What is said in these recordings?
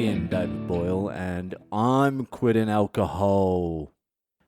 comedian, David Boyle, and I'm quitting alcohol.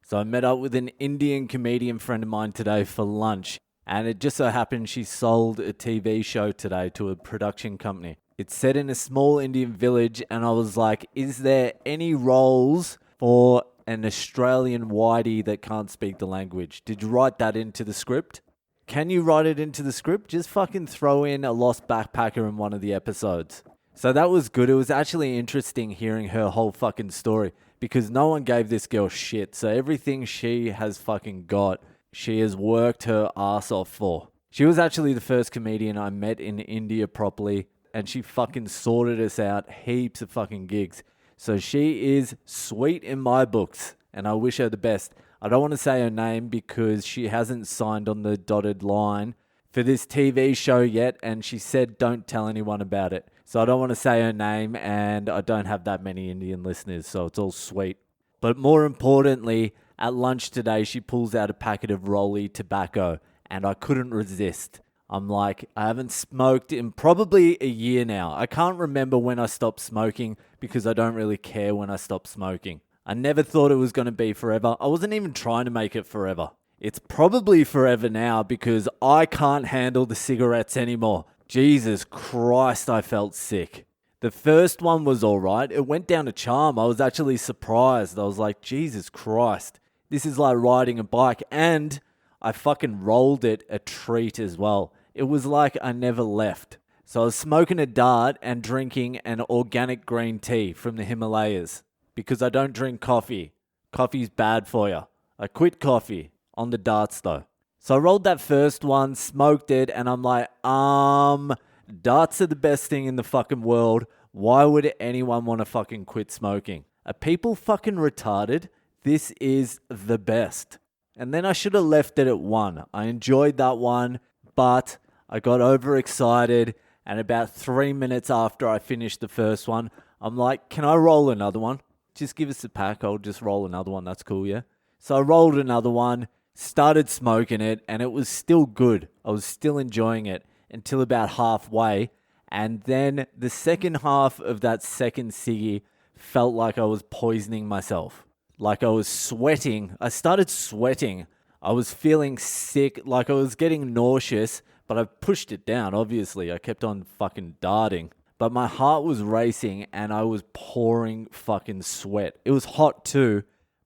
So I met up with an Indian comedian friend of mine today for lunch, and it just so happened she sold a TV show today to a production company. It's set in a small Indian village, and I was like, is there any roles for an Australian whitey that can't speak the language? Did you write that into the script? Can you write it into the script? Just fucking throw in a lost backpacker in one of the episodes. So that was good. It was actually interesting hearing her whole fucking story because no one gave this girl shit. So everything she has fucking got, she has worked her ass off for. She was actually the first comedian I met in India properly, and she fucking sorted us out heaps of fucking gigs. So she is sweet in my books, and I wish her the best. I don't want to say her name because she hasn't signed on the dotted line for this TV show yet, and she said don't tell anyone about it. So I don't want to say her name, and I don't have that many Indian listeners, so it's all sweet. But more importantly, at lunch today, she pulls out a packet of Rolly tobacco, and I couldn't resist. I'm like, I haven't smoked in probably a year now. I can't remember when I stopped smoking because I don't really care when I stop smoking. I never thought it was going to be forever. I wasn't even trying to make it forever. It's probably forever now because I can't handle the cigarettes anymore. Jesus Christ, I felt sick. The first one was all right. It went down a charm. I was actually surprised. I was like, Jesus Christ, this is like riding a bike. And I fucking rolled it a treat as well. It was like I never left. So I was smoking a dart and drinking an organic green tea from the Himalayas because I don't drink coffee. Coffee's bad for you. I quit coffee on the darts though. So I rolled that first one, smoked it, and I'm like, darts are the best thing in the fucking world. Why would anyone want to fucking quit smoking? Are people fucking retarded? This is the best. And then I should have left it at one. I enjoyed that one, but I got overexcited, and about 3 minutes after I finished the first one, I'm like, can I roll another one? Just give us a pack, I'll just roll another one, that's cool, yeah? So I rolled another one, started smoking it, and it was still good. I was still enjoying it until about halfway, and then the second half of that second ciggy felt like I was poisoning myself. Like I was sweating. I started sweating. I was feeling sick, like I was getting nauseous, but I pushed it down, obviously. I kept on fucking darting. But my heart was racing and I was pouring fucking sweat. It was hot too,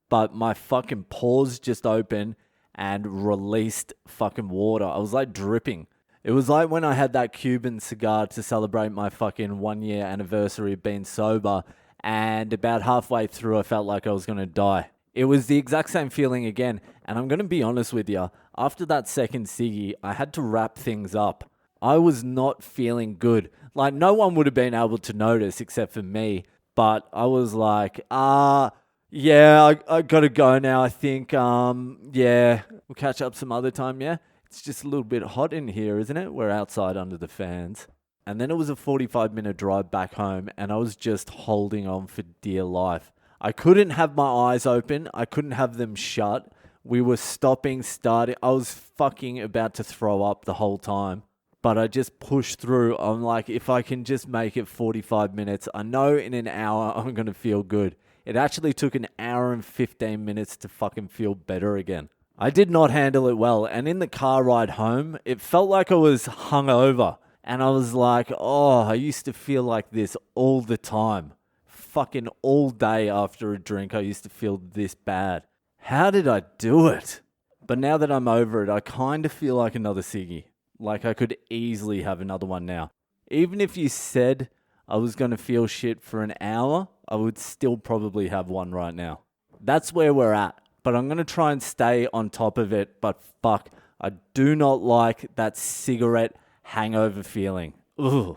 but my fucking pores just opened and released fucking water. I was like dripping. It was like when I had that Cuban cigar to celebrate my fucking 1 year anniversary of being sober, and about halfway through I felt like I was going to die. It was the exact same feeling again, and I'm going to be honest with you, after that second ciggy, I had to wrap things up. I was not feeling good. Like, no one would have been able to notice except for me, but I was like, yeah, I gotta go now, I think. Yeah, we'll catch up some other time, yeah? It's just a little bit hot in here, isn't it? We're outside under the fans. And then it was a 45-minute drive back home, and I was just holding on for dear life. I couldn't have my eyes open. I couldn't have them shut. We were stopping, starting. I was fucking about to throw up the whole time. But I just pushed through. I'm like, if I can just make it 45 minutes, I know in an hour I'm going to feel good. It actually took an hour and 15 minutes to fucking feel better again. I did not handle it well. And in the car ride home, it felt like I was hungover. And I was like, oh, I used to feel like this all the time. Fucking all day after a drink, I used to feel this bad. How did I do it? But now that I'm over it, I kind of feel like another ciggy. Like I could easily have another one now. Even if you said I was going to feel shit for an hour, I would still probably have one right now. That's where we're at. But I'm going to try and stay on top of it. But fuck, I do not like that cigarette hangover feeling. Ugh.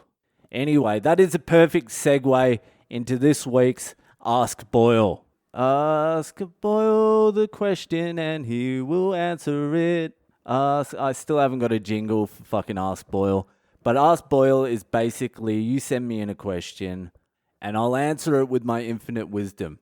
Anyway, that is a perfect segue into this week's Ask Boyle. Ask Boyle the question and he will answer it. I still haven't got a jingle for fucking Ask Boyle. But Ask Boyle is basically you send me in a question and I'll answer it with my infinite wisdom.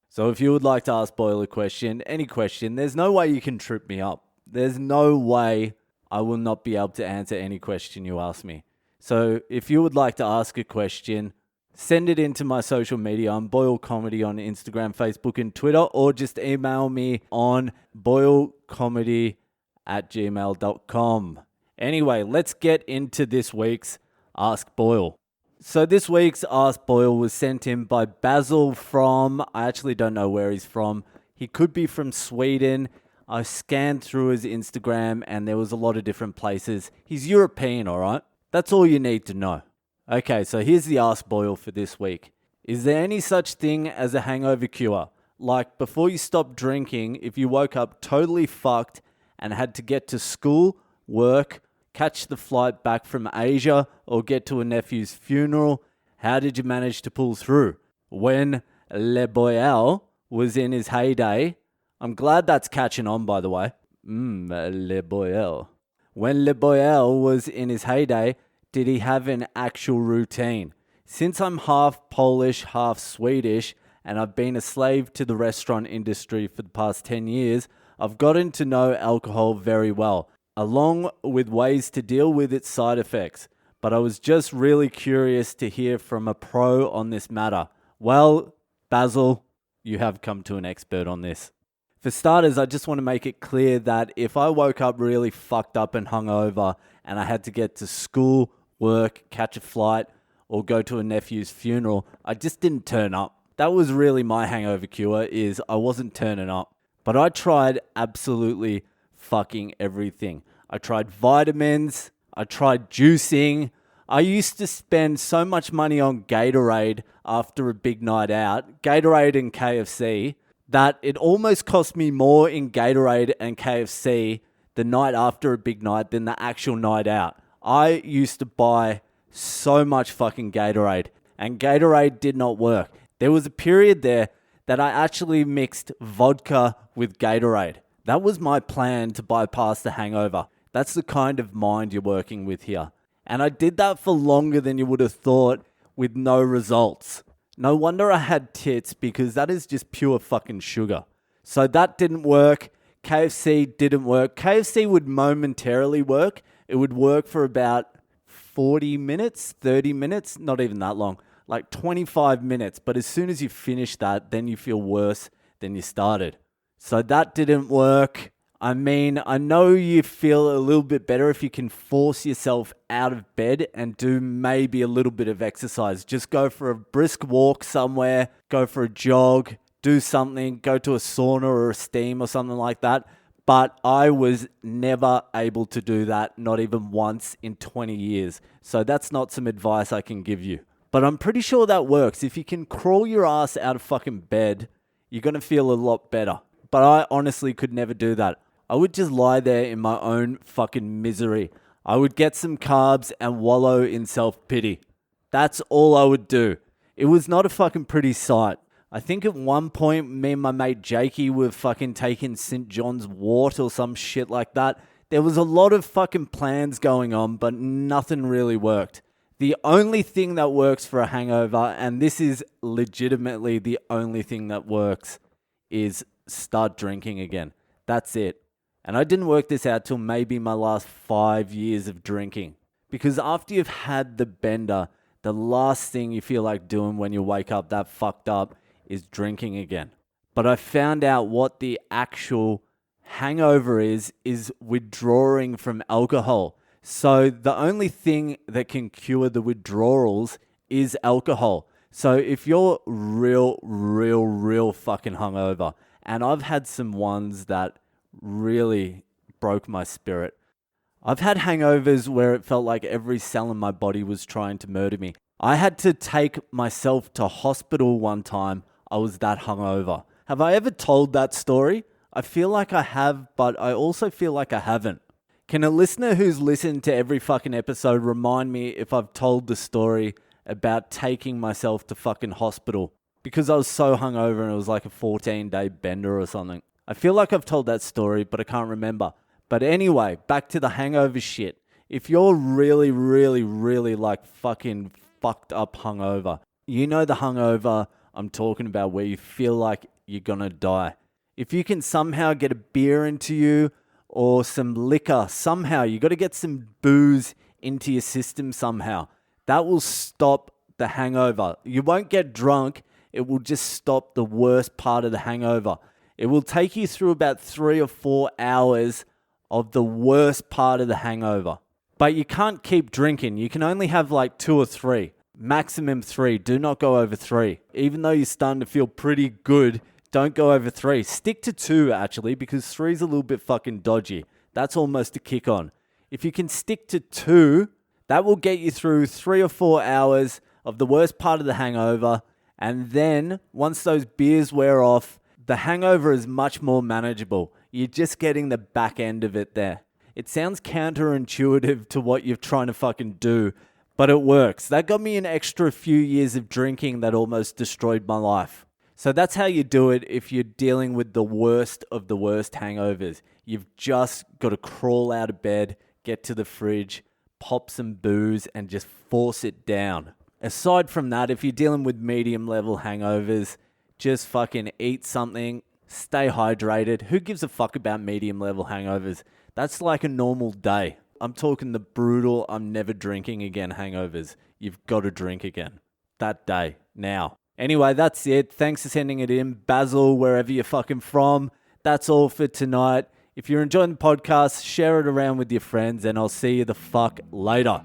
So if you would like to ask Boyle a question, any question, there's no way you can trip me up. There's no way I will not be able to answer any question you ask me. So if you would like to ask a question, send it into my social media. I'm Boyle Comedy on Instagram, Facebook, and Twitter, or just email me on boylecomedy@gmail.com. Anyway, let's get into this week's Ask Boyle. So this week's Ask Boyle was sent in by Basil from, I actually don't know where he's from. He could be from Sweden. I scanned through his Instagram and there was a lot of different places. He's European, all right? That's all you need to know. Okay, so here's the Ask Boyle for this week. Is there any such thing as a hangover cure? Like before you stopped drinking, if you woke up totally fucked and had to get to school, work, catch the flight back from Asia, or get to a nephew's funeral, how did you manage to pull through? When Le Boyle was in his heyday, I'm glad that's catching on, by the way. Le Boyle. When Le Boyle was in his heyday, did he have an actual routine? Since I'm half Polish, half Swedish, and I've been a slave to the restaurant industry for the past 10 years, I've gotten to know alcohol very well, along with ways to deal with its side effects. But I was just really curious to hear from a pro on this matter. Well, Basil, you have come to an expert on this. For starters, I just want to make it clear that if I woke up really fucked up and hungover and I had to get to school, work, catch a flight, or go to a nephew's funeral, I just didn't turn up. That was really my hangover cure, is I wasn't turning up. But I tried absolutely fucking everything. I tried vitamins, I tried juicing. I used to spend so much money on Gatorade after a big night out, Gatorade and KFC, that it almost cost me more in Gatorade and KFC the night after a big night than the actual night out. I used to buy so much fucking Gatorade, and Gatorade did not work. There was a period there that I actually mixed vodka with Gatorade. That was my plan to bypass the hangover. That's the kind of mind you're working with here. And I did that for longer than you would have thought with no results. No wonder I had tits, because that is just pure fucking sugar. So that didn't work. KFC didn't work. KFC would momentarily work. It would work for about 40 minutes, 30 minutes, not even that long, like 25 minutes. But as soon as you finish that, then you feel worse than you started. So that didn't work. I mean, I know you feel a little bit better if you can force yourself out of bed and do maybe a little bit of exercise. Just go for a brisk walk somewhere, go for a jog, do something, go to a sauna or a steam or something like that. But I was never able to do that, not even once in 20 years. So that's not some advice I can give you. But I'm pretty sure that works. If you can crawl your ass out of fucking bed, you're going to feel a lot better. But I honestly could never do that. I would just lie there in my own fucking misery. I would get some carbs and wallow in self-pity. That's all I would do. It was not a fucking pretty sight. I think at one point, me and my mate Jakey were fucking taking St. John's wort or some shit like that. There was a lot of fucking plans going on, but nothing really worked. The only thing that works for a hangover, and this is legitimately the only thing that works, is start drinking again. That's it. And I didn't work this out till maybe my last 5 years of drinking. Because after you've had the bender, the last thing you feel like doing when you wake up that fucked up is drinking again. But I found out what the actual hangover is withdrawing from alcohol. So the only thing that can cure the withdrawals is alcohol. So if you're real fucking hungover, and I've had some ones that really broke my spirit. I've had hangovers where it felt like every cell in my body was trying to murder me. I had to take myself to hospital one time. I was that hungover. Have I ever told that story? I feel like I have, but I also feel like I haven't. Can a listener who's listened to every fucking episode remind me if I've told the story about taking myself to fucking hospital? Because I was so hungover and it was like a 14-day bender or something. I feel like I've told that story, but I can't remember. But anyway, back to the hangover shit. If you're really like fucking fucked up hungover, you know the hangover I'm talking about where you feel like you're gonna die. If you can somehow get a beer into you or some liquor, somehow, you got to get some booze into your system somehow. That will stop the hangover. You won't get drunk. It will just stop the worst part of the hangover. It will take you through about 3 or 4 hours of the worst part of the hangover. But you can't keep drinking. You can only have like 2 or 3. Maximum 3. Do not go over 3. Even though you're starting to feel pretty good, don't go over 3. Stick to 2 actually, because 3 is a little bit fucking dodgy. That's almost a kick on. If you can stick to 2, that will get you through 3 or 4 hours of the worst part of the hangover. And then once those beers wear off, the hangover is much more manageable. You're just getting the back end of it there. It sounds counterintuitive to what you're trying to fucking do, but it works. That got me an extra few years of drinking that almost destroyed my life. So that's how you do it if you're dealing with the worst of the worst hangovers. You've just got to crawl out of bed, get to the fridge, pop some booze, and just force it down. Aside from that, if you're dealing with medium level hangovers, just fucking eat something, stay hydrated. Who gives a fuck about medium level hangovers? That's like a normal day. I'm talking the brutal, I'm never drinking again hangovers. You've got to drink again. That day. Now. Anyway, that's it. Thanks for sending it in. Basil, wherever you're fucking from. That's all for tonight. If you're enjoying the podcast, share it around with your friends, and I'll see you the fuck later.